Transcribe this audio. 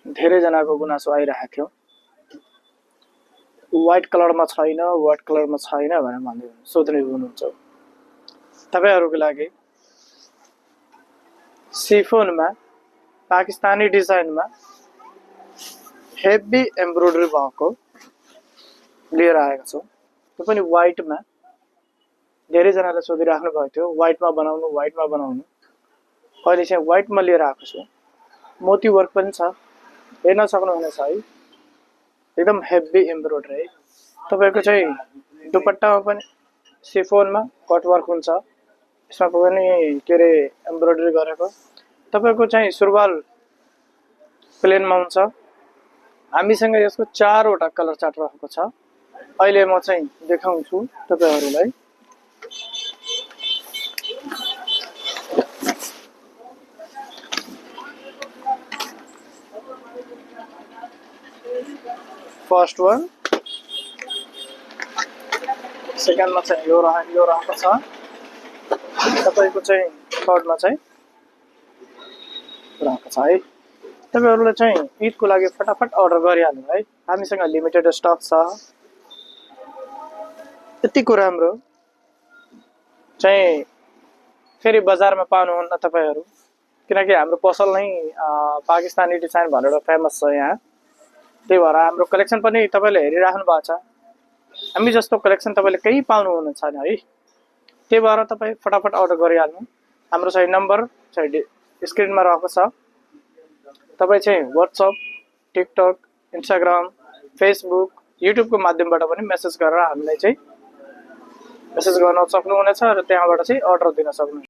धेरैजनाको गुनासो आइरहेको थियो, व्हाइट कलरमा छैन भनेर सोध्ने हुनुहुन्छ। तपाईहरुको लागि सिफोनमा पाकिस्तानी डिजाइनमा हेभी एम्ब्रोइडरी भएको लिएर आएको छु। त्यो पनि व्हाइटमा। धेरैजनाले सोधिराख्नु भएको थियो व्हाइटमा बनाउनु। अहिले चाहिँ व्हाइटमा लिएर आएको छु। मोती वर्क पनि छ, हेर्न सक्नुहुनेछ है। एकदम हेभी एम्ब्रोइडरी है। तपाईको चाहिँ दुपट्टामा पनि सिफोनमा कट वर्क हुन्छ। यसमा पनि के रे एम्ब्रोइडरी गरेको। तपाईको चाहिँ सुरुवाल प्लेनमा हुन्छ। हामीसँग यसको 4 वटा कलर चार्ट रहेको छ। अहिले म चाहिँ देखाउँछु तपाईहरुलाई। फर्स्ट वन, सेकेन्ड मा चाहिँ यो रहेको छ। तपाईको चाहिँ थर्ड मा चाहिँ रहेको छ है। तपाईहरुले चाहिँ ईदको लागि फटाफट अर्डर गरिहाल्नु है। हामीसँग लिमिटेड स्टक छ। यतिको राम्रो चाहिँ फेरि बजारमा पाउनुहुन्न तपाईहरु, किनकि हाम्रो पसल नै पाकिस्तानी डिजाइन भनेर फेमस छ यहाँ। त्यही भएर हाम्रो कलेक्सन पनि तपाईले हेरिराख्नु भएको छ। हामी जस्तो कलेक्सन तपाईले कहीँ पाउनुहुन्न छैन है। त्यही भएर तपाई फटाफट अर्डर गरिहाल्नु। हाम्रो चाहिँ नम्बर चाहिँ स्क्रिनमा रहेको छ। तपाई चाहिँ WhatsApp, TikTok, Instagram, Facebook, YouTube को माध्यमबाट पनि मेसेज गरेर हामीलाई चाहिँ मेसेज गर्न सक्नुहुनेछ र त्यहाँबाट चाहिँ अर्डर दिन सक्नुहुन्छ।